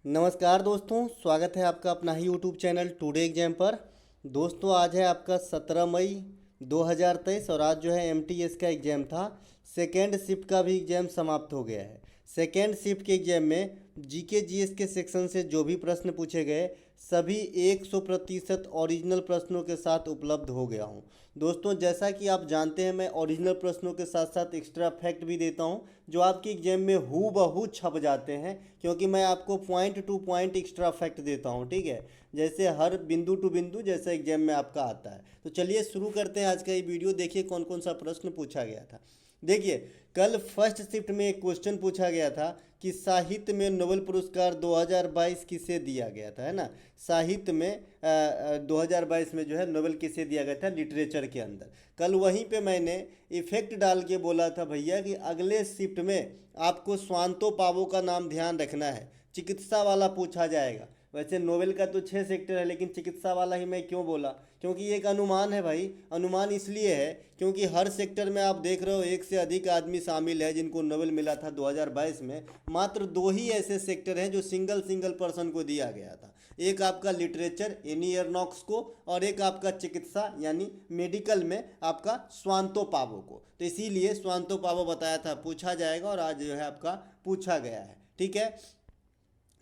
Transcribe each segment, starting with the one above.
नमस्कार दोस्तों, स्वागत है आपका अपना ही यूट्यूब चैनल टुडे एग्जाम पर। दोस्तों आज है आपका 17 मई 2023 और आज जो है एमटीएस का एग्ज़ाम था। सेकेंड शिफ्ट का भी एग्ज़ाम समाप्त हो गया है। सेकेंड शिफ्ट के एग्ज़ाम में जीके जीएस के सेक्शन से जो भी प्रश्न पूछे गए सभी 100% ओरिजिनल प्रश्नों के साथ उपलब्ध हो गया हूँ। दोस्तों जैसा कि आप जानते हैं, मैं ओरिजिनल प्रश्नों के साथ साथ एक्स्ट्रा फैक्ट भी देता हूँ जो आपके एग्जाम में हूबहू छप जाते हैं, क्योंकि मैं आपको point two point extra fact देता हूँ। ठीक है, जैसे हर बिंदु टू बिंदु जैसा एग्जाम में आपका आता है। तो चलिए शुरू करते हैं आज का ये वीडियो। देखिए कौन कौन सा प्रश्न पूछा गया था। देखिए कल फर्स्ट शिफ्ट में एक क्वेश्चन पूछा गया था कि साहित्य में नोबेल पुरस्कार 2022 किसे दिया गया था, है ना। साहित्य में 2022 में जो है नोबेल किसे दिया गया था लिटरेचर के अंदर। कल वहीं पे मैंने इफेक्ट डाल के बोला था भैया कि अगले शिफ्ट में आपको स्वांतो पावो का नाम ध्यान रखना है, चिकित्सा वाला पूछा जाएगा। वैसे नोबेल का तो 6 सेक्टर है, लेकिन चिकित्सा वाला ही मैं क्यों बोला, क्योंकि ये एक अनुमान है भाई। अनुमान इसलिए है क्योंकि हर सेक्टर में आप देख रहे हो एक से अधिक आदमी शामिल है जिनको नोबेल मिला था 2022 में। मात्र 2 ही ऐसे सेक्टर हैं जो सिंगल पर्सन को दिया गया था। एक आपका लिटरेचर एनी एरनॉक्स को, और एक आपका चिकित्सा यानी मेडिकल में आपका स्वांतो पावो को। तो इसीलिए स्वांतो पावो बताया था पूछा जाएगा, और आज जो है आपका पूछा गया है। ठीक है,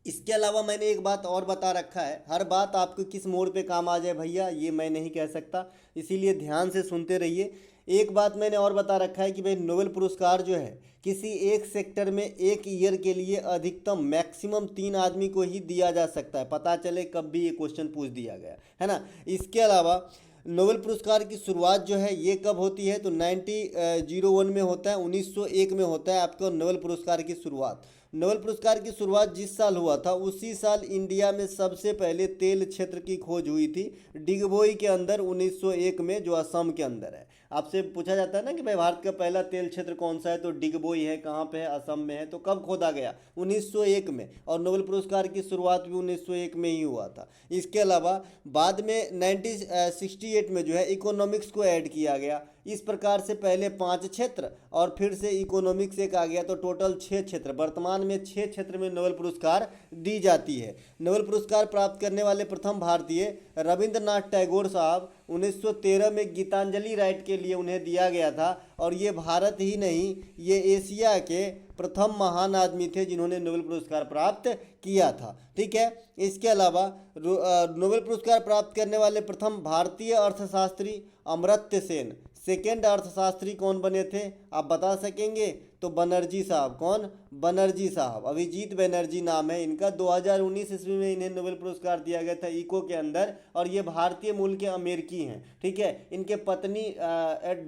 इसके अलावा मैंने एक बात और बता रखा है, हर बात आपको किस मोड़ पे काम आ जाए भैया ये मैं नहीं कह सकता, इसीलिए ध्यान से सुनते रहिए। एक बात मैंने और बता रखा है कि भाई नोबेल पुरस्कार जो है किसी एक सेक्टर में एक ईयर के लिए अधिकतम मैक्सिमम 3 आदमी को ही दिया जा सकता है। पता चले कब भी ये क्वेश्चन पूछ दिया गया है ना। इसके अलावा नोबेल पुरस्कार की शुरुआत जो है ये कब होती है, तो 1901 में होता है, 1901 में होता है आपको नोबेल पुरस्कार की शुरुआत। नोबेल पुरस्कार की शुरुआत जिस साल हुआ था उसी साल इंडिया में सबसे पहले तेल क्षेत्र की खोज हुई थी डिगबोई के अंदर 1901 में, जो असम के अंदर है। आपसे पूछा जाता है ना कि भाई भारत का पहला तेल क्षेत्र कौन सा है, तो डिगबोई है। कहाँ पे है, असम में है। तो कब खोदा गया, 1901 में, और नोबेल पुरस्कार की शुरुआत भी 1901 में ही हुआ था। इसके अलावा बाद में 1968 में जो है इकोनॉमिक्स को ऐड किया गया। इस प्रकार से पहले 5 क्षेत्र और फिर से इकोनॉमिक्स एक आ गया, तो टोटल 6 क्षेत्र। वर्तमान में 6 क्षेत्र में नोबेल पुरस्कार दी जाती है। नोबेल पुरस्कार प्राप्त करने वाले प्रथम भारतीय रविंद्रनाथ टैगोर साहब, 1913 में गीतांजलि राइट के लिए उन्हें दिया गया था। और ये भारत ही नहीं, ये एशिया के प्रथम महान आदमी थे जिन्होंने नोबेल पुरस्कार प्राप्त किया था। ठीक है, इसके अलावा नोबेल पुरस्कार प्राप्त करने वाले प्रथम भारतीय अर्थशास्त्री अमर्त्य सेन। सेकेंड अर्थशास्त्री कौन बने थे, आप बता सकेंगे, तो बनर्जी साहब। कौन, बनर्जी साहब, अभिजीत बनर्जी नाम है इनका। 2019 ईस्वी में इन्हें नोबेल पुरस्कार दिया गया था इको के अंदर, और ये भारतीय मूल के अमेरिकी हैं। ठीक है, इनके पत्नी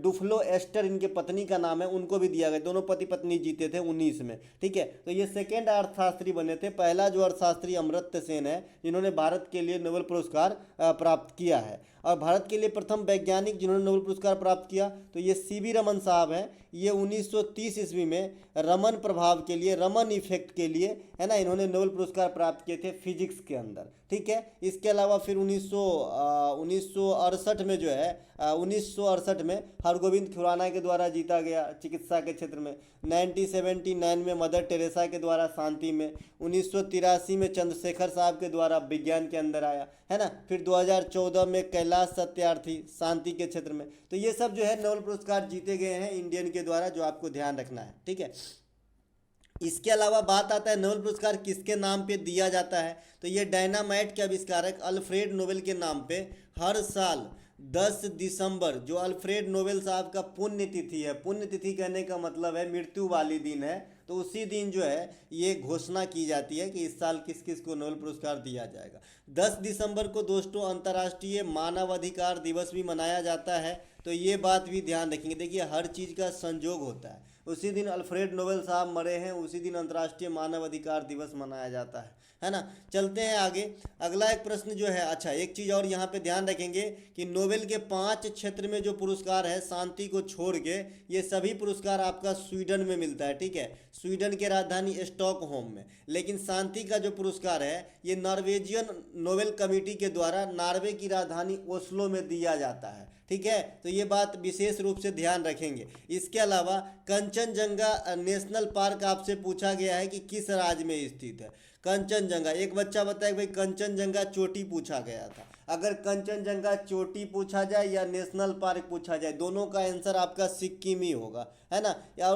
डुफ्लो एस्टर इनके पत्नी का नाम है, उनको भी दिया गया। दोनों पति पत्नी जीते थे 19 में। ठीक है, तो ये सेकेंड अर्थशास्त्री बने थे। पहला जो अर्थशास्त्री अमर्त्य सेन है जिन्होंने भारत के लिए नोबेल पुरस्कार प्राप्त किया है। और भारत के लिए प्रथम वैज्ञानिक जिन्होंने नोबेल पुरस्कार प्राप्त किया तो ये सीवी रमन साहब हैं। ये 1930 ईस्वी में रमन प्रभाव के लिए, रमन इफेक्ट के लिए, है ना, इन्होंने नोबेल पुरस्कार प्राप्त किए थे फिजिक्स के अंदर। ठीक है, इसके अलावा फिर 1968 में जो है 1968 में हरगोविंद खुराना के द्वारा जीता गया चिकित्सा के क्षेत्र में। 1979 में मदर टेरेसा के द्वारा शांति में। 1983 में चंद्रशेखर साहब के द्वारा विज्ञान के अंदर आया, है ना। फिर 2014 में कैलाश सत्यार्थी शांति के क्षेत्र में। तो ये सब जो है नोबेल पुरस्कार जीते गए हैं इंडियन के द्वारा, जो आपको ध्यान रखना है। ठीक है, इसके अलावा बात आता है नोबेल पुरस्कार किसके नाम पे दिया जाता है, तो ये डायनामाइट के आविष्कारक अल्फ्रेड नोबेल के नाम पे हर साल 10 दिसंबर, जो अल्फ्रेड नोबेल साहब का पुण्यतिथि है, पुण्यतिथि कहने का मतलब है मृत्यु वाली दिन है, तो उसी दिन जो है ये घोषणा की जाती है कि इस साल किस किस को नोबेल पुरस्कार दिया जाएगा। 10 दिसंबर को दोस्तों अंतर्राष्ट्रीय मानवाधिकार दिवस भी मनाया जाता है, तो ये बात भी ध्यान रखेंगे। देखिए हर चीज़ का संजोग होता है, उसी दिन अल्फ्रेड नोबेल साहब मरे हैं, उसी दिन अंतर्राष्ट्रीय मानवाधिकार दिवस मनाया जाता है ना। चलते हैं आगे। अगला एक प्रश्न जो है, अच्छा एक चीज़ और यहाँ पे ध्यान रखेंगे कि नोबेल के 5 क्षेत्र में जो पुरस्कार है शांति को छोड़ के, ये सभी पुरस्कार आपका स्वीडन में मिलता है। ठीक है, स्वीडन के राजधानी स्टॉकहोम में। लेकिन शांति का जो पुरस्कार है ये नॉर्वेजियन नोबेल कमेटी के द्वारा नॉर्वे की राजधानी ओस्लो में दिया जाता है। ठीक है, तो ये बात विशेष रूप से ध्यान रखेंगे। इसके अलावा कंचन कंचनजंगा नेशनल पार्क आपसे पूछा गया है कि किस राज्य में स्थित है। कंचनजंगा, एक बच्चा बताए भाई कंचनजंगा चोटी पूछा गया था। अगर कंचनजंगा चोटी पूछा जाए या नेशनल पार्क पूछा जाए, दोनों का आंसर आपका सिक्किम ही होगा, है ना। या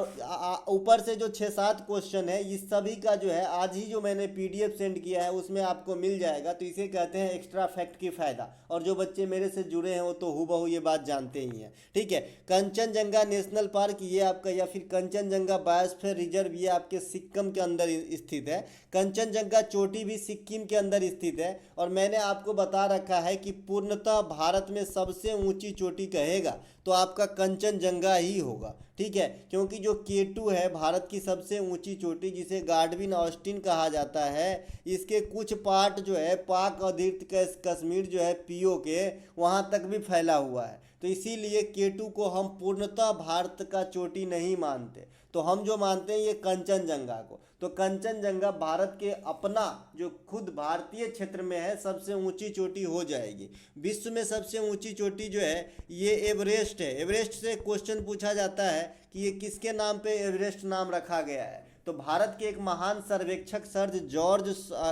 ऊपर से जो 6-7 क्वेश्चन है इस सभी का जो है आज ही जो मैंने पीडीएफ सेंड किया है उसमें आपको मिल जाएगा। तो इसे कहते हैं एक्स्ट्रा फैक्ट की फ़ायदा, और जो बच्चे मेरे से जुड़े हैं वो तो हूबहू ये बात जानते ही हैं, ठीक है। कंचनजंगा नेशनल पार्क ये आपका, या फिर कंचनजंगा बायोस्फीयर रिजर्व, ये आपके सिक्किम के अंदर स्थित है। कंचनजंगा चोटी भी सिक्किम के अंदर स्थित है। और मैंने आपको बता रखा है कि पूर्णतः भारत में सबसे ऊंची चोटी कहेगा तो आपका कंचनजंगा ही होगा, ठीक है। क्योंकि जो K2 है भारत की सबसे ऊंची चोटी, जिसे गार्डविन ऑस्टिन कहा जाता है, इसके कुछ पार्ट जो है पाक अधिकृत कश्मीर जो है पीओ के वहाँ तक भी फैला हुआ है। तो इसीलिए K2 को हम पूर्णतः भारत का चोटी नहीं मानते, तो हम जो मानते हैं ये कंचनजंगा को। तो कंचनजंगा भारत के अपना जो खुद भारतीय क्षेत्र में है सबसे ऊंची चोटी हो जाएगी। विश्व में सबसे ऊंची चोटी जो है ये एवरेस्ट है। एवरेस्ट से क्वेश्चन पूछा जाता है कि ये किसके नाम पे एवरेस्ट नाम रखा गया है, तो भारत के एक महान सर्वेक्षक सर जॉर्ज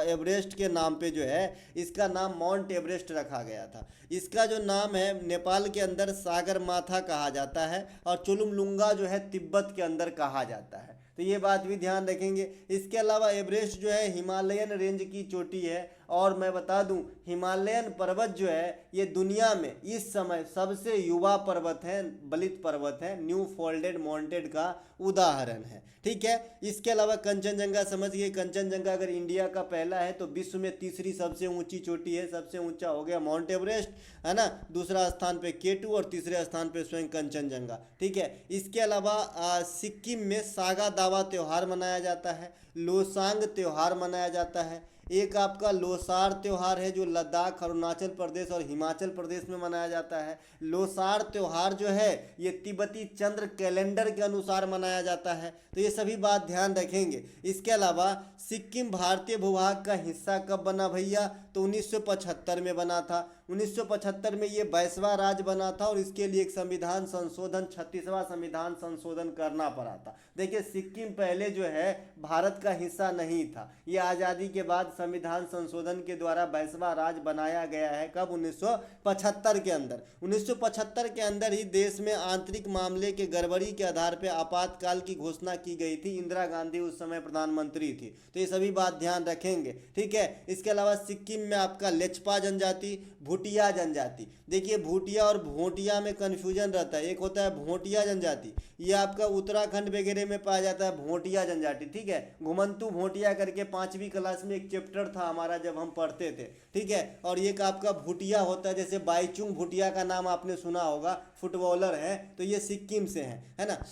एवरेस्ट के नाम पे जो है इसका नाम माउंट एवरेस्ट रखा गया था। इसका जो नाम है नेपाल के अंदर सागरमाथा कहा जाता है और चुलुमलुंगा जो है तिब्बत के अंदर कहा जाता है। तो ये बात भी ध्यान रखेंगे। इसके अलावा एवरेस्ट जो है हिमालयन रेंज की चोटी है। और मैं बता दूं हिमालयन पर्वत जो है ये दुनिया में इस समय सबसे युवा पर्वत है, बलित पर्वत है, न्यू फोल्डेड माउंटेड का उदाहरण है, ठीक है। इसके अलावा कंचनजंगा समझिए, कंचनजंगा अगर इंडिया का पहला है तो विश्व में तीसरी सबसे ऊंची चोटी है। सबसे ऊंचा हो गया माउंट एवरेस्ट, है ना, दूसरा स्थान पे K2 और तीसरे स्थान पे स्वयं कंचनजंगा, ठीक है। इसके अलावा सिक्किम में सागा दावा त्यौहार मनाया जाता है, लोसांग त्यौहार मनाया जाता है। एक आपका लोसार त्यौहार है जो लद्दाख, अरुणाचल प्रदेश और हिमाचल प्रदेश में मनाया जाता है। लोसार त्यौहार जो है ये तिब्बती चंद्र कैलेंडर के अनुसार मनाया जाता है। तो ये सभी बात ध्यान रखेंगे। इसके अलावा सिक्किम भारतीय भूभाग का हिस्सा कब बना भैया, तो 1975 में बना था। 1975 में ये 22वां राज्य बना था और इसके लिए एक संविधान संशोधन 36वां संविधान संशोधन करना पड़ा था। देखिए सिक्किम पहले जो है भारत का हिस्सा नहीं था, ये आज़ादी के बाद संविधान संशोधन के द्वारा 22वां राज्य बनाया गया है। कब, 1975 के अंदर। 1975 के अंदर ही देश में आंतरिक मामले के गड़बड़ी के आधार पर आपातकाल की घोषणा की गई थी। इंदिरा गांधी उस समय प्रधानमंत्री थी। तो ये सभी बात ध्यान रखेंगे, ठीक है। इसके अलावा सिक्किम में आपका लेचपा जनजाति, भूटिया जनजाति, देखिए भूटिया और भोटिया में कन्फ्यूजन रहता है। एक होता है भोटिया जनजाति, ये आपका उत्तराखंड वगैरह में पाया जाता है भोटिया जनजाति, ठीक है। घुमंतु भोटिया करके 5वीं क्लास में एक चैप्टर था हमारा जब हम पढ़ते थे, ठीक है। और एक आपका भूटिया होता है, जैसे बाईचुंग भूटिया का नाम आपने सुना होगा, फुटबॉलर है, तो ये सिक्किम से है ना।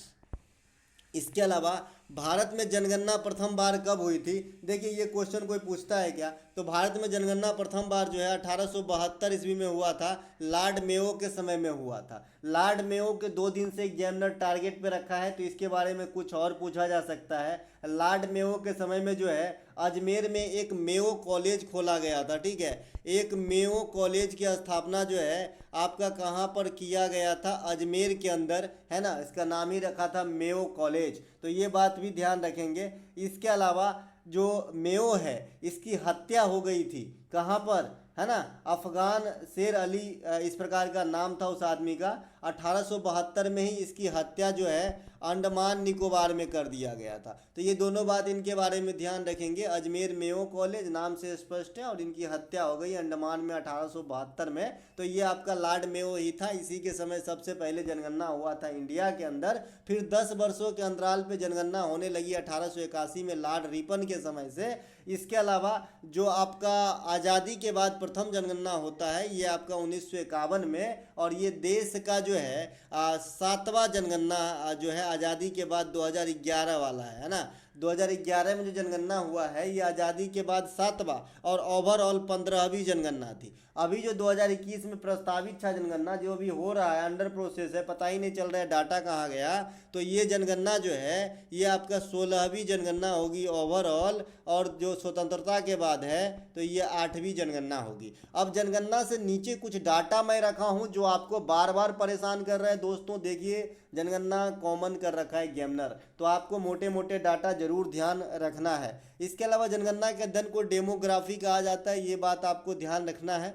इसके अलावा भारत में जनगणना प्रथम बार कब हुई थी, देखिए ये क्वेश्चन कोई पूछता है क्या, तो भारत में जनगणना प्रथम बार जो है 1872 ईस्वी में हुआ था, लॉर्ड मेयो के समय में हुआ था। लॉर्ड मेयो के 2 दिन से एग्जामिनर टारगेट पे रखा है, तो इसके बारे में कुछ और पूछा जा सकता है। लॉर्ड मेयो के समय में जो है अजमेर में एक मेयो कॉलेज खोला गया था, ठीक है। एक मेयो कॉलेज की स्थापना जो है आपका कहाँ पर किया गया था, अजमेर के अंदर, है ना। इसका नाम ही रखा था मेयो कॉलेज, तो ये बात भी ध्यान रखेंगे। इसके अलावा जो मेयो है इसकी हत्या हो गई थी कहाँ पर, है ना, अफगान शेर अली इस प्रकार का नाम था उस आदमी का। 1872 में ही इसकी हत्या जो है अंडमान निकोबार में कर दिया गया था। तो ये दोनों बात इनके बारे में ध्यान रखेंगे। अजमेर मेयो कॉलेज नाम से स्पष्ट है, और इनकी हत्या हो गई अंडमान में 1872 में। तो ये आपका लॉर्ड मेयो ही था, इसी के समय सबसे पहले जनगणना हुआ था इंडिया के अंदर। फिर 10 वर्षों के अंतराल पे जनगणना होने लगी 1881 में लॉर्ड रिपन के समय से। इसके अलावा जो आपका आज़ादी के बाद प्रथम जनगणना होता है ये आपका 1951 में, और ये देश का जो है 7वां जनगणना जो है आज़ादी के बाद 2011 वाला है ना। 2011 में जो जनगणना हुआ है ये आज़ादी के बाद 7वां और ओवरऑल 15वीं जनगणना थी। अभी जो 2021 में प्रस्तावित था जनगणना, जो अभी हो रहा है, अंडर प्रोसेस है, पता ही नहीं चल रहा है डाटा कहाँ गया, तो ये जनगणना जो है ये आपका 16वीं जनगणना होगी ओवरऑल, और जो स्वतंत्रता के बाद है तो ये 8वीं जनगणना होगी। अब जनगणना से नीचे कुछ डाटा मैं रखा हूँ जो आपको बार बार परेशान कर रहा है दोस्तों। देखिए, जनगणना कॉमन कर रखा है एग्जामिनर, तो आपको मोटे मोटे डाटा जरूर ध्यान रखना है। इसके अलावा जनगणना के अध्ययन को डेमोग्राफी कहा जाता है, ये बात आपको ध्यान रखना है।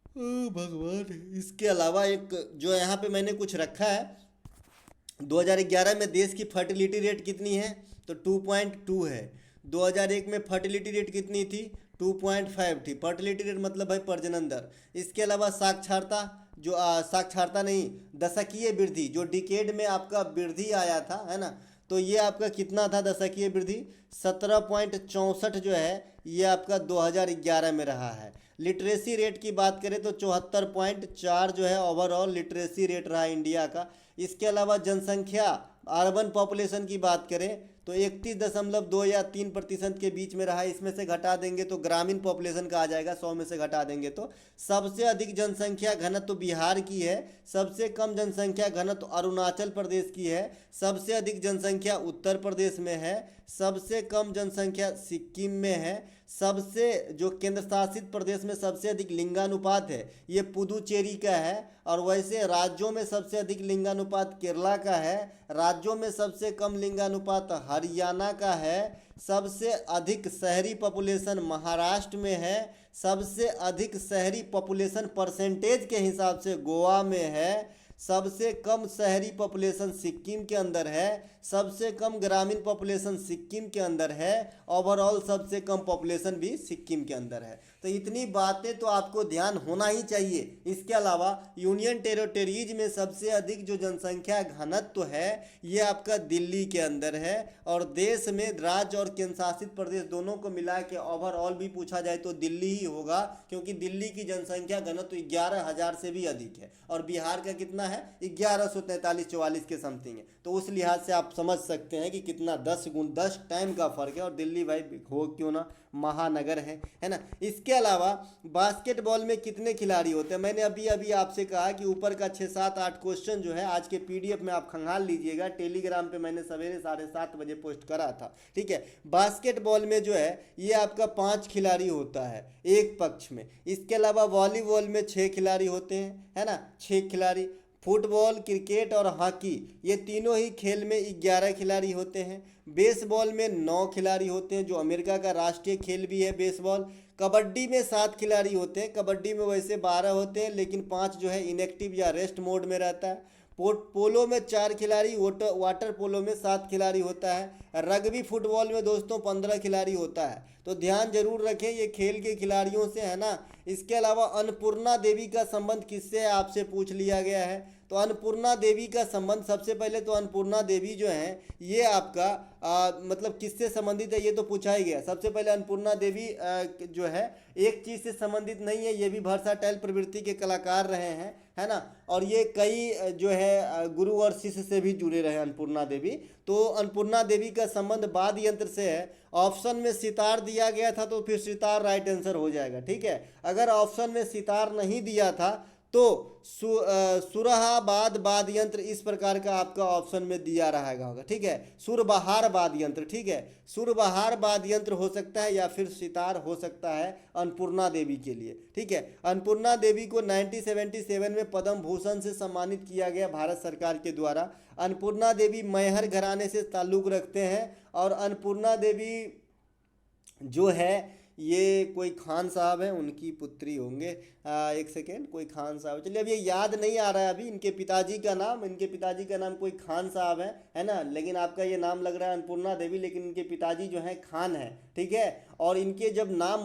ओ भगवान, इसके अलावा एक जो यहाँ पे मैंने कुछ रखा है, 2011 में देश की फर्टिलिटी रेट कितनी है, तो 2.2 है। 2001 में फर्टिलिटी रेट कितनी थी, 2.5 थी। फर्टिलिटी रेट मतलब है प्रजनन दर। इसके अलावा साक्षरता, जो साक्षरता नहीं, दशकीय वृद्धि, जो डिकेड में आपका वृद्धि आया था, है ना, तो ये आपका कितना था दशकीय वृद्धि, 17.64 जो है ये आपका 2011 में रहा है। लिटरेसी रेट की बात करें तो 74.4 जो है ओवरऑल लिटरेसी रेट रहा इंडिया का। इसके अलावा जनसंख्या, अर्बन पॉपुलेशन की बात करें तो 31.2 या 3% के बीच में रहा। इसमें से घटा देंगे तो ग्रामीण पॉपुलेशन का आ जाएगा, 100 में से घटा देंगे तो। सबसे अधिक जनसंख्या घनत्व तो बिहार की है, सबसे कम जनसंख्या घनत्व तो अरुणाचल प्रदेश की है, सबसे अधिक जनसंख्या उत्तर प्रदेश में है, सबसे कम जनसंख्या सिक्किम में है, सबसे जो केंद्र शासित प्रदेश में सबसे अधिक लिंगानुपात है ये पुदुचेरी का है, और वैसे राज्यों में सबसे अधिक लिंगानुपात केरला का है, राज्यों में सबसे कम लिंगानुपात हरियाणा का है, सबसे अधिक शहरी पॉपुलेशन महाराष्ट्र में है, सबसे अधिक शहरी पॉपुलेशन परसेंटेज के हिसाब से गोवा में है, सबसे कम शहरी पॉपुलेशन सिक्किम के अंदर है, सबसे कम ग्रामीण पॉपुलेशन सिक्किम के अंदर है, ओवरऑल सबसे कम पॉपुलेशन भी सिक्किम के अंदर है। तो इतनी बातें तो आपको ध्यान होना ही चाहिए। इसके अलावा यूनियन टेरिटरीज में सबसे अधिक जो जनसंख्या घनत्व है ये आपका दिल्ली के अंदर है, और देश में राज्य और केंद्र शासित प्रदेश दोनों को मिला के ओवरऑल भी पूछा जाए तो दिल्ली ही होगा, क्योंकि दिल्ली की जनसंख्या घनत्व 11,000 से भी अधिक है, और बिहार का कितना है 1143-44 के समथिंग है। तो उस लिहाज से आप समझ सकते हैं कि कितना 10 टाइम का फर्क है, और दिल्ली भाई हो क्यों ना महानगर है ना। इसके अलावा बास्केटबॉल में कितने खिलाड़ी होते हैं, मैंने अभी अभी आपसे कहा कि ऊपर का 6, 7, 8 क्वेश्चन जो है आज के पीडीएफ में आप खंगाल लीजिएगा, टेलीग्राम पे मैंने सवेरे 7:30 बजे पोस्ट करा था, ठीक है। बास्केटबॉल में जो है ये आपका 5 खिलाड़ी होता है एक पक्ष में। इसके अलावा वॉलीबॉल में 6 खिलाड़ी होते हैं, है ना, 6 खिलाड़ी। फुटबॉल, क्रिकेट और हॉकी ये तीनों ही खेल में 11 खिलाड़ी होते हैं। बेसबॉल में 9 खिलाड़ी होते हैं, जो अमेरिका का राष्ट्रीय खेल भी है बेसबॉल। कबड्डी में 7 खिलाड़ी होते हैं, कबड्डी में वैसे 12 होते हैं लेकिन 5 जो है इनएक्टिव या रेस्ट मोड में रहता है। पोलो में 4 खिलाड़ी, वाटर पोलो में 7 खिलाड़ी होता है। रग्बी फुटबॉल में दोस्तों 15 खिलाड़ी होता है। तो ध्यान जरूर रखें ये खेल के खिलाड़ियों से, है ना। इसके अलावा अन्नपूर्णा देवी का संबंध किससे है आपसे पूछ लिया गया है, तो अन्नपूर्णा देवी का संबंध, सबसे पहले तो अन्नपूर्णा देवी जो है ये आपका मतलब किससे संबंधित है ये तो पूछा ही गया। सबसे पहले अन्नपूर्णा देवी जो है एक चीज़ से संबंधित नहीं है, ये भी वर्सटाइल प्रवृत्ति के कलाकार रहे हैं, है ना, और ये कई जो है गुरु और शिष्य से भी जुड़े रहे अन्नपूर्णा देवी। तो अन्नपूर्णा देवी का संबंध वाद्य यंत्र से है। ऑप्शन में सितार दिया गया था तो फिर सितार राइट आंसर हो जाएगा, ठीक है। अगर ऑप्शन में सितार नहीं दिया था तो सुरहाबाद वाद्य यंत्र इस प्रकार का आपका ऑप्शन में दिया रहेगा होगा, ठीक है। सुरबहार वाद्य यंत्र, ठीक है, सुरबहार वाद्य यंत्र हो सकता है या फिर सितार हो सकता है अन्नपूर्णा देवी के लिए, ठीक है। अन्नपूर्णा देवी को 1977 में पद्म भूषण से सम्मानित किया गया भारत सरकार के द्वारा। अन्नपूर्णा देवी मैहर घराने से ताल्लुक़ रखते हैं, और अन्नपूर्णा देवी जो है ये कोई खान साहब हैं उनकी पुत्री होंगे। एक सेकेंड, कोई खान साहब, चलिए अब ये याद नहीं आ रहा है अभी इनके पिताजी का नाम, इनके पिताजी का नाम कोई खान साहब है ना, लेकिन आपका ये नाम लग रहा है अन्नपूर्णा देवी, लेकिन इनके पिताजी जो हैं खान है, ठीक है। और इनके जब नाम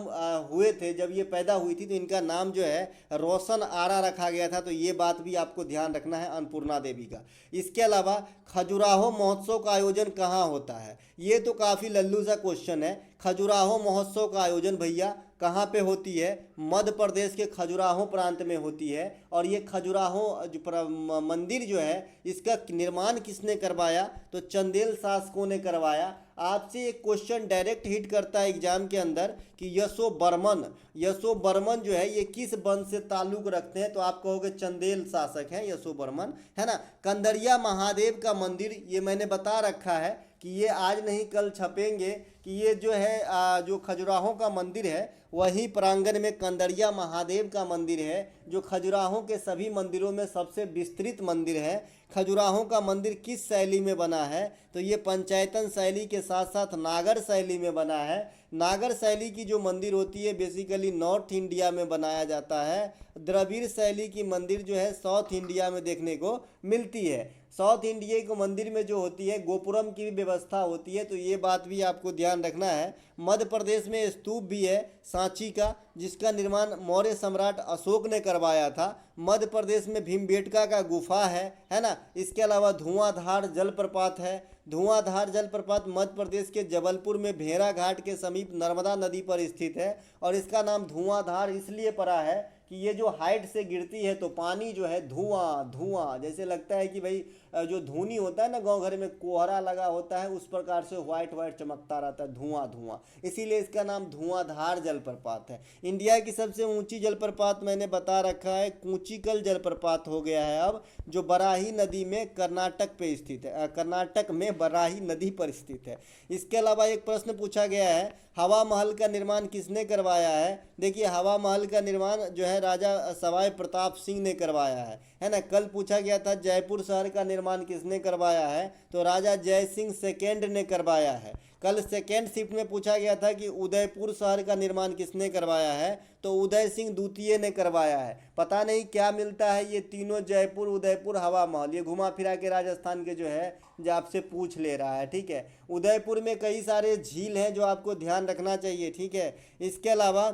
हुए थे, जब ये पैदा हुई थी तो इनका नाम जो है रोशन आरा रखा गया था, तो ये बात भी आपको ध्यान रखना है अन्नपूर्णा देवी का। इसके अलावा खजुराहो महोत्सव का आयोजन कहाँ होता है, ये तो काफ़ी लल्लू सा क्वेश्चन है। खजुराहो महोत्सव का आयोजन भैया कहाँ पे होती है? मध्य प्रदेश के खजुराहो प्रांत में होती है। और ये खजुराहो मंदिर जो है इसका निर्माण किसने करवाया? तो चंदेल शासकों ने करवाया। आपसे एक क्वेश्चन डायरेक्ट हिट करता है एग्जाम के अंदर कि यशो बर्मन जो है ये किस वंश से ताल्लुक रखते हैं? तो आप कहोगे चंदेल शासक हैं यशो बर्मन, है ना। कंदरिया महादेव का मंदिर, ये मैंने बता रखा है कि ये आज नहीं कल छपेंगे कि ये जो है जो खजुराहो का मंदिर है वही प्रांगण में कंदरिया महादेव का मंदिर है, जो खजुराहो के सभी मंदिरों में सबसे विस्तृत मंदिर है। खजुराहो का मंदिर किस शैली में बना है? तो ये पंचायतन शैली के साथ साथ नागर शैली में बना है। नागर शैली की जो मंदिर होती है बेसिकली नॉर्थ इंडिया में बनाया जाता है। द्रविड़ शैली की मंदिर जो है साउथ इंडिया में देखने को मिलती है। साउथ इंडिया के मंदिर में जो होती है गोपुरम की भी व्यवस्था होती है, तो ये बात भी आपको ध्यान रखना है। मध्य प्रदेश में स्तूप भी है सांची का, जिसका निर्माण मौर्य सम्राट अशोक ने करवाया था। मध्य प्रदेश में भीमबेटका का गुफा है ना। इसके अलावा धुआंधार जलप्रपात है। धुआंधार जलप्रपात मध्य प्रदेश के जबलपुर में भेड़ा घाट के समीप नर्मदा नदी पर स्थित है। और इसका नाम धुआंधार इसलिए पड़ा है कि ये जो हाइट से गिरती है तो पानी जो है धुआं जैसे लगता है कि भाई जो धुनी होता है ना गांव घर में कोहरा लगा होता है उस प्रकार से व्हाइट चमकता रहता है, धुआं, इसीलिए इसका नाम धुआंधार जलप्रपात है। इंडिया की सबसे ऊंची जलप्रपात मैंने बता रखा है कूचिकल जलप्रपात हो गया है अब, जो बराही नदी में कर्नाटक पे स्थित है, कर्नाटक में बराही नदी पर स्थित है। इसके अलावा एक प्रश्न पूछा गया है हवा महल का निर्माण किसने करवाया है? देखिए हवा महल का निर्माण जो है राजा सवाई प्रताप सिंह ने करवाया है ना। कल पूछा गया था जयपुर शहर का निर्माण किसने करवाया है? तो राजा जय सिंह सेकेंड ने करवाया है। कल सेकेंड शिफ्ट में पूछा गया था कि उदयपुर शहर का निर्माण किसने करवाया है? तो उदय सिंह द्वितीय ने करवाया है। पता नहीं क्या मिलता है ये तीनों, जयपुर, उदयपुर, हवा महल, ये घुमा फिरा के राजस्थान के जो है जो आपसे पूछ ले रहा है, ठीक है। उदयपुर में कई सारे झील हैं जो आपको ध्यान रखना चाहिए, ठीक है। इसके अलावा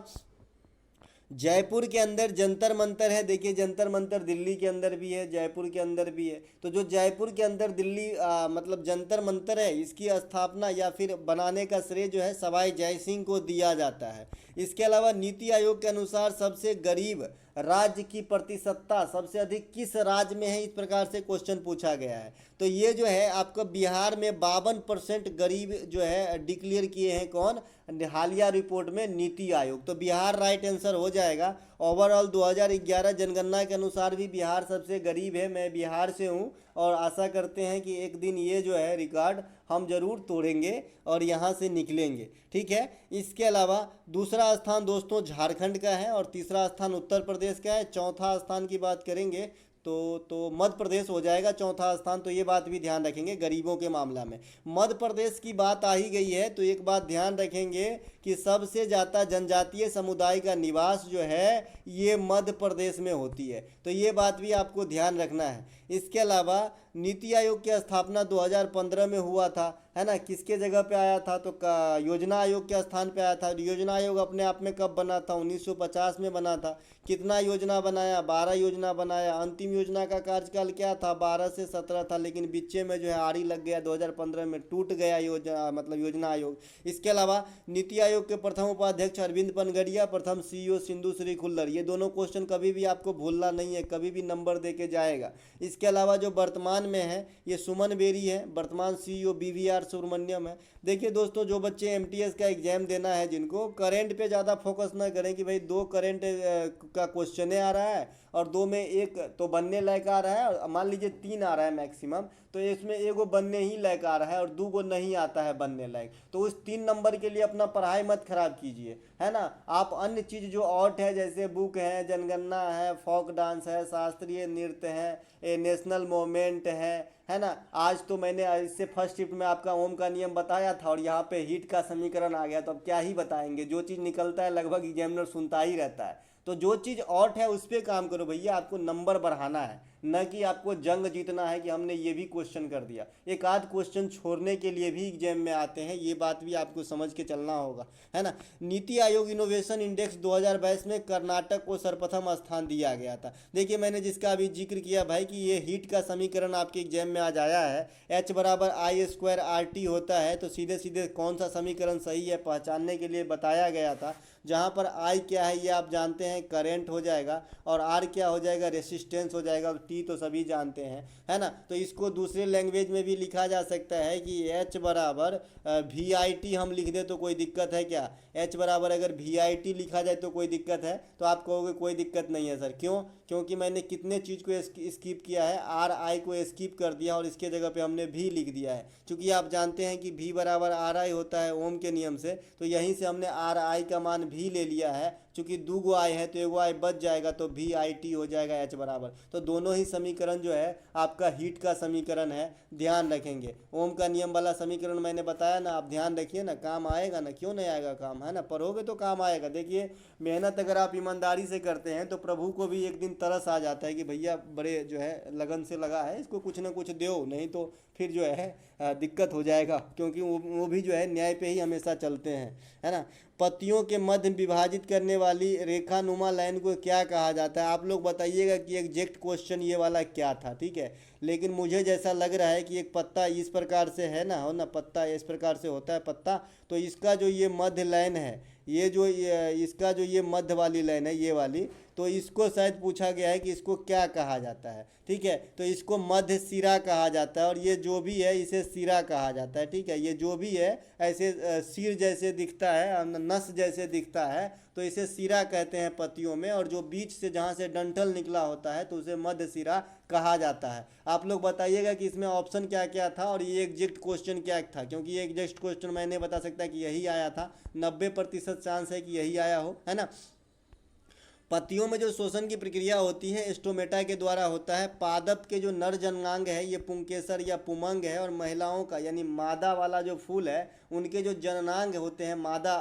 जयपुर के अंदर जंतर मंतर है। देखिए जंतर मंतर दिल्ली के अंदर भी है, जयपुर के अंदर भी है। तो जो जयपुर के अंदर दिल्ली मतलब जंतर मंतर है, इसकी स्थापना या फिर बनाने का श्रेय जो है सवाई जय सिंह को दिया जाता है। इसके अलावा नीति आयोग के अनुसार सबसे गरीब राज्य की प्रतिशतता सबसे अधिक किस राज्य में है, इस प्रकार से क्वेश्चन पूछा गया है। तो ये जो है आपका बिहार में 52% गरीब जो है डिक्लेयर किए हैं, कौन? हालिया रिपोर्ट में नीति आयोग। तो बिहार राइट आंसर हो जाएगा। ओवरऑल 2011 जनगणना के अनुसार भी बिहार सबसे गरीब है। मैं बिहार से हूँ और आशा करते हैं कि एक दिन ये जो है रिकॉर्ड हम जरूर तोड़ेंगे और यहाँ से निकलेंगे, ठीक है। इसके अलावा दूसरा स्थान दोस्तों झारखंड का है और तीसरा स्थान उत्तर प्रदेश का है। चौथा स्थान की बात करेंगे तो मध्य प्रदेश हो जाएगा चौथा स्थान। तो ये बात भी ध्यान रखेंगे गरीबों के मामला में। मध्य प्रदेश की बात आ ही गई है तो एक बात ध्यान रखेंगे कि सबसे ज़्यादा जनजातीय समुदाय का निवास जो है ये मध्य प्रदेश में होती है। तो ये बात भी आपको ध्यान रखना है। इसके अलावा नीति आयोग की स्थापना 2015 में हुआ था, है ना। किसके जगह पे आया था? तो योजना आयोग के स्थान पे आया था। योजना आयोग अपने आप में कब बना था? 1950 में बना था। कितना योजना बनाया? 12 योजना बनाया। अंतिम योजना का कार्यकाल क्या था? 12 से 17 था, लेकिन बीचे में जो है आड़ी लग गया, 2015 में टूट गया योजना आयोग। इसके अलावा नीति आयोग के प्रथम उपाध्यक्ष अरविंद पनगड़िया, प्रथम CEO सिंधु श्री खुल्लर। ये दोनों क्वेश्चन कभी भी आपको भूलना नहीं है, कभी भी नंबर दे के जाएगा। इसके अलावा जो वर्तमान में है ये सुमन बेरी है, वर्तमान CEO BVR सुब्रमण्यम है। देखिए दोस्तों जो बच्चे MTS का एग्जाम देना है जिनको, करेंट पे ज़्यादा फोकस ना करें कि भाई 2 करेंट का क्वेश्चन आ रहा है और 2 में 1 तो बनने लायक आ रहा है, और मान लीजिए 3 आ रहा है मैक्सिमम, तो इसमें 1 बनने ही लायक आ रहा है और 2 नहीं आता है बनने लायक। तो उस 3 नंबर के लिए अपना पढ़ाई मत खराब कीजिए, है ना। आप अन्य चीज़ जो आर्ट है जैसे बुक है, जनगणना है, फोक डांस है, शास्त्रीय नृत्य है, नेशनल मोमेंट है ना। आज तो मैंने इससे फर्स्ट शिफ्ट में आपका ओम का नियम बताया था और यहाँ पे हीट का समीकरण आ गया, तो अब क्या ही बताएंगे। जो चीज़ निकलता है लगभग एग्जामिनर सुनता ही रहता है। तो जो चीज़ आर्ट है उस पर काम करो भैया, आपको नंबर बढ़ाना है, न कि आपको जंग जीतना है कि हमने ये भी क्वेश्चन कर दिया। एक आध क्वेश्चन छोड़ने के लिए भी एग्जाम में आते हैं, ये बात भी आपको समझ के चलना होगा, है ना। नीति आयोग इनोवेशन इंडेक्स 2022 में कर्नाटक को सर्वप्रथम स्थान दिया गया था। देखिए मैंने जिसका अभी जिक्र किया भाई कि ये हीट का समीकरण आपके एग्जाम में आज आया है, H बराबर I² RT होता है, तो सीधे सीधे कौन सा समीकरण सही है पहचानने के लिए बताया गया था। जहाँ पर I क्या है ये आप जानते हैं, करंट हो जाएगा, और R क्या हो जाएगा, रेसिस्टेंस हो जाएगा, और T तो सभी जानते हैं, है ना। तो इसको दूसरे लैंग्वेज में भी लिखा जा सकता है कि H बराबर VIT हम लिख दे तो कोई दिक्कत है क्या। H बराबर अगर VIT लिखा जाए तो कोई दिक्कत है, तो आप कहोगे कोई दिक्कत नहीं है सर, क्यों, क्योंकि मैंने कितने चीज़ को स्किप किया है, RI को स्किप कर दिया और इसके जगह पे हमने V लिख दिया है। क्योंकि आप जानते हैं कि V बराबर RI होता है ओम के नियम से, तो यहीं से हमने RI का मान भी ले लिया है। चूंकि दो गो आई है तो एगो आई बच जाएगा, तो VIT हो जाएगा H बराबर। तो दोनों ही समीकरण जो है आपका हीट का समीकरण है, ध्यान रखेंगे। ओम का नियम वाला समीकरण मैंने बताया ना, आप ध्यान रखिए ना, काम आएगा ना, क्यों नहीं आएगा काम, है ना, पढ़ोगे तो काम आएगा। देखिए मेहनत अगर आप ईमानदारी से करते हैं तो प्रभु को भी एक दिन तरस आ जाता है कि भैया बड़े जो है लगन से लगा है, इसको कुछ ना कुछ दो, नहीं तो फिर जो है दिक्कत हो जाएगा, क्योंकि वो भी जो है न्याय पे ही हमेशा चलते हैं, है ना। पत्तियों के मध्य विभाजित करने वाली रेखानुमा लाइन को क्या कहा जाता है, आप लोग बताइएगा कि एग्जैक्ट क्वेश्चन ये वाला क्या था, ठीक है। लेकिन मुझे जैसा लग रहा है कि एक पत्ता इस प्रकार से है ना, हो ना, पत्ता इस प्रकार से होता है पत्ता, तो इसका जो ये मध्य लाइन है, ये जो इसका जो ये मध्य वाली लाइन है ये वाली, तो इसको शायद पूछा गया है कि इसको क्या कहा जाता है, ठीक है। तो इसको मध्य सिरा कहा जाता है, और ये जो भी है इसे सिरा कहा जाता है, ठीक है। ये जो भी है ऐसे सिर जैसे दिखता है, नस जैसे दिखता है, तो इसे सिरा कहते हैं पत्तियों में, और जो बीच से जहाँ से डंठल निकला होता है तो उसे मध्य सिरा कहा जाता है। आप लोग बताइएगा कि इसमें ऑप्शन क्या क्या था और ये एग्जैक्ट क्वेश्चन क्या था, क्योंकि ये एग्जैक्ट क्वेश्चन मैंने बता सकता है कि यही आया था, 90% चांस है कि यही आया हो, है ना। पत्तियों में जो शोषण की प्रक्रिया होती है स्टोमेटा के द्वारा होता है। पादप के जो नर जननांग है ये पुंकेसर या पुमंग है, और महिलाओं का यानी मादा वाला जो फूल है उनके जो जननांग होते हैं मादा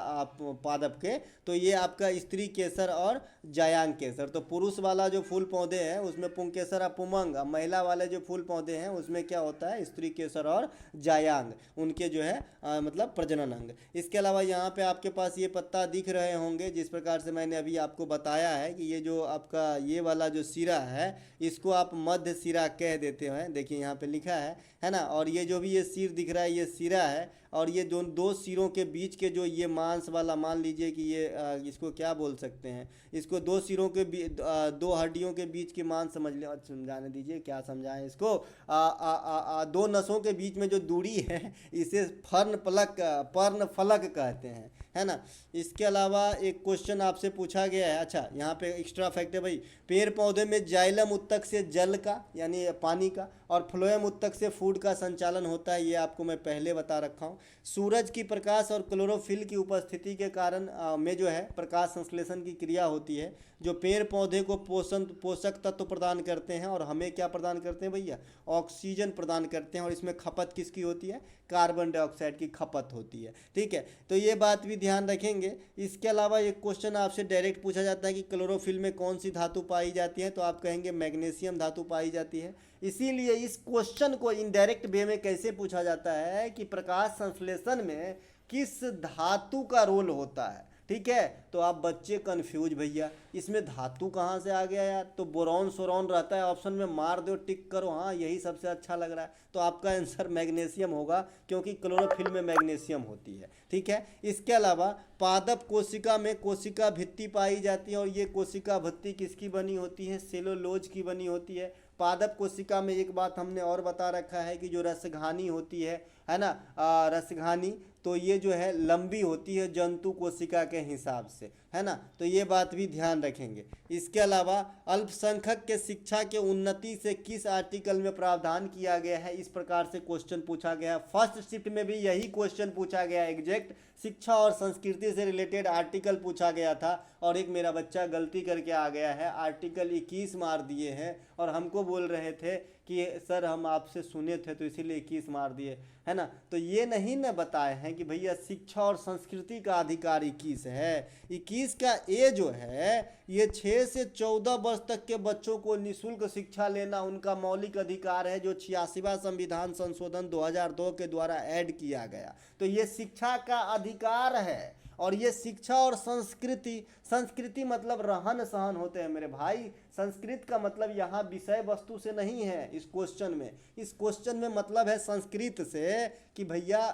पादप के, तो ये आपका स्त्री केसर और जायांग केसर। तो पुरुष वाला जो फूल पौधे हैं उसमें पुंकेसर और पुमंग, महिला वाले जो फूल पौधे हैं उसमें क्या होता है, स्त्री केसर और जायांग, उनके जो है मतलब प्रजनन अंग। इसके अलावा यहाँ पे आपके पास ये पत्ता दिख रहे होंगे, जिस प्रकार से मैंने अभी आपको बताया है कि ये जो आपका ये वाला जो सिरा है इसको आप मध्य सिरा कह देते हैं, देखिए यहाँ पे लिखा है ना। और ये जो भी ये सिर दिख रहा है ये सिरा है, और ये जो दो सिरों के बीच के जो ये मांस वाला, मान लीजिए कि ये इसको क्या बोल सकते हैं, इसको दो सिरों के दो हड्डियों के बीच की मांस समझाने दीजिए, क्या समझाएं इसको, दो नसों के बीच में जो दूरी है इसे पर्ण फलक कहते हैं, है ना। इसके अलावा एक क्वेश्चन आपसे पूछा गया है, अच्छा यहाँ पे एक्स्ट्रा फैक्ट है भाई, पेड़ पौधे में जाइलम उत्तक से जल का यानी पानी का और फ्लोएम उत्तक से फूड का संचालन होता है, ये आपको मैं पहले बता रखा हूँ। सूरज की प्रकाश और क्लोरोफिल की उपस्थिति के कारण में जो है प्रकाश संश्लेषण की क्रिया होती है, जो पेड़ पौधे को पोषक तत्व प्रदान करते हैं, और हमें क्या प्रदान करते हैं भैया, ऑक्सीजन प्रदान करते हैं। और इसमें खपत किसकी होती है, कार्बन डाइऑक्साइड की खपत होती है, ठीक है। तो ये बात भी ध्यान रखेंगे। इसके अलावा एक क्वेश्चन आपसे डायरेक्ट पूछा जाता है कि क्लोरोफिल में कौन सी धातु पाई जाती है, तो आप कहेंगे मैग्नीशियम धातु पाई जाती है। इसीलिए इस क्वेश्चन को इनडायरेक्ट वे में कैसे पूछा जाता है कि प्रकाश संश्लेषण में किस धातु का रोल होता है, ठीक है। तो आप बच्चे कंफ्यूज, भैया इसमें धातु कहाँ से आ गया यार, तो बोरॉन सोरॉन रहता है ऑप्शन में, मार दो टिक करो, हाँ यही सबसे अच्छा लग रहा है, तो आपका आंसर मैग्नीशियम होगा, क्योंकि क्लोरोफिल में मैग्नीशियम होती है, ठीक है। इसके अलावा पादप कोशिका में कोशिका भित्ति पाई जाती है, और ये कोशिका भित्ति किसकी बनी होती है, सेलुलोज की बनी होती है। पादप कोशिका में एक बात हमने और बता रखा है कि जो रसघानी होती है ना, रसघानी, तो ये जो है लंबी होती है जंतु कोशिका के हिसाब से, है ना। तो ये बात भी ध्यान रखेंगे। इसके अलावा अल्पसंख्यक के शिक्षा के उन्नति से किस आर्टिकल में प्रावधान किया गया है, इस प्रकार से क्वेश्चन पूछा गया है। फर्स्ट शिफ्ट में भी यही क्वेश्चन पूछा गया है, एग्जैक्ट शिक्षा और संस्कृति से रिलेटेड आर्टिकल पूछा गया था और एक मेरा बच्चा गलती करके आ गया है, आर्टिकल 21 मार दिए हैं और हमको बोल रहे थे कि सर हम आपसे सुने थे तो इसीलिए 21 मार दिए, है ना। तो ये नहीं न बताए हैं कि भैया शिक्षा और संस्कृति का अधिकार 21 है। 21 का ए जो है ये 6 से 14 वर्ष तक के बच्चों को निःशुल्क शिक्षा लेना उनका मौलिक अधिकार है, जो 86वां संविधान संशोधन 2002 के द्वारा ऐड किया गया। तो ये शिक्षा का अधिकार है। और ये शिक्षा और संस्कृति, संस्कृति मतलब रहन सहन होते हैं मेरे भाई। संस्कृत का मतलब यहाँ विषय वस्तु से नहीं है इस क्वेश्चन में। इस क्वेश्चन में मतलब है संस्कृत से कि भैया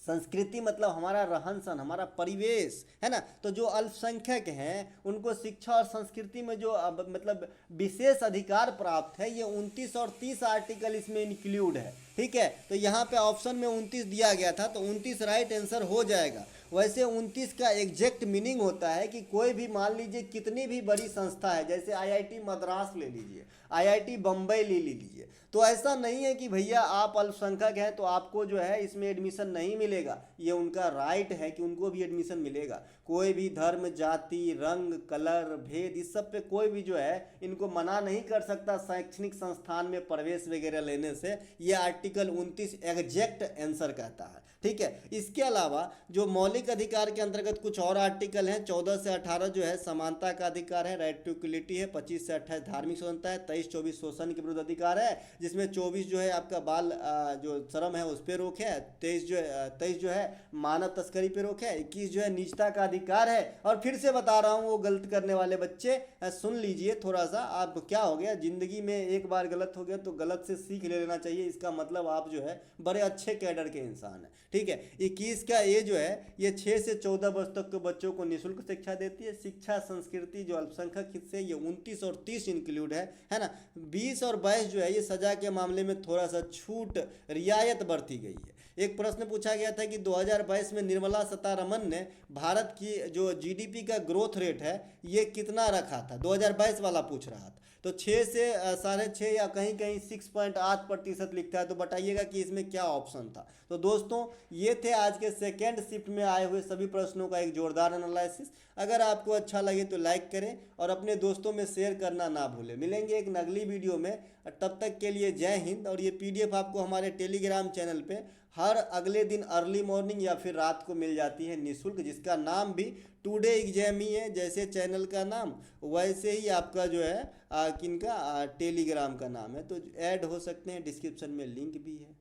संस्कृति मतलब हमारा रहन सहन, हमारा परिवेश, है ना। तो जो अल्पसंख्यक हैं उनको शिक्षा और संस्कृति में जो मतलब विशेष अधिकार प्राप्त है, ये 29 और 30 आर्टिकल इसमें इंक्लूड है, ठीक है। तो यहाँ पे ऑप्शन में 29 दिया गया था तो 29 राइट आंसर हो जाएगा। वैसे 29 का एग्जैक्ट मीनिंग होता है कि कोई भी मान लीजिए कितनी भी बड़ी संस्था है, जैसे आईआईटी मद्रास ले लीजिए, आईआईटी बम्बई ले लीजिए, तो ऐसा नहीं है कि भैया आप अल्पसंख्यक हैं तो आपको जो है इसमें एडमिशन नहीं मिलेगा। ये उनका राइट है कि उनको भी एडमिशन मिलेगा। कोई भी धर्म, जाति, रंग, कलर, भेद, इस सब पे कोई भी जो है इनको मना नहीं कर सकता शैक्षणिक संस्थान में प्रवेश वगैरह लेने से। ये आर्टिकल 29 एग्जैक्ट आंसर कहता है, ठीक है। इसके अलावा जो मौलिक अधिकार के अंतर्गत कुछ और आर्टिकल हैं, 14 से 18 जो है समानता का अधिकार है, राइट टू इक्वलिटी है, 25 से 28 धार्मिक स्वतंत्रता है, 23-24 शोषण के विरुद्ध अधिकार है, जिसमें 24 जो है आपका बाल जो श्रम है उस पर रोक है, 23 जो है मानव तस्करी पे रोक है, 21 जो है निजता का अधिकार है। और फिर से बता रहा हूँ वो गलत करने वाले बच्चे सुन लीजिए थोड़ा सा। आप क्या हो गया, जिंदगी में एक बार गलत हो गया तो गलत से सीख ले लेना चाहिए, इसका मतलब आप जो है बड़े अच्छे कैडर के इंसान हैं, ठीक है। 21 का ये जो है ये 6 से 14 वर्ष तक के बच्चों को निःशुल्क शिक्षा देती है। शिक्षा संस्कृति जो अल्पसंख्यक हिस्से ये 29 और 30 इंक्लूड है ना। 20 और 22 जो है ये सजा के मामले में थोड़ा सा छूट रियायत बरती गई है। एक प्रश्न पूछा गया था कि 2022 में निर्मला सीतारमण ने भारत की जो जीडीपी का ग्रोथ रेट है ये कितना रखा था, 2022 वाला पूछ रहा था। तो 6 से 6.5 या कहीं कहीं 6.8% लिखता है। तो बताइएगा कि इसमें क्या ऑप्शन था। तो दोस्तों ये थे आज के सेकेंड शिफ्ट में आए हुए सभी प्रश्नों का एक जोरदार एनालिसिस। अगर आपको अच्छा लगे तो लाइक करें और अपने दोस्तों में शेयर करना ना भूलें। मिलेंगे एक अगली वीडियो में, तब तक के लिए जय हिंद। और ये पीडीएफ आपको हमारे टेलीग्राम चैनल पे हर अगले दिन अर्ली मॉर्निंग या फिर रात को मिल जाती है निःशुल्क, जिसका नाम भी टुडे एग्जाम ही है। जैसे चैनल का नाम वैसे ही आपका जो है किनका टेलीग्राम का नाम है। तो ऐड हो सकते हैं, डिस्क्रिप्शन में लिंक भी है।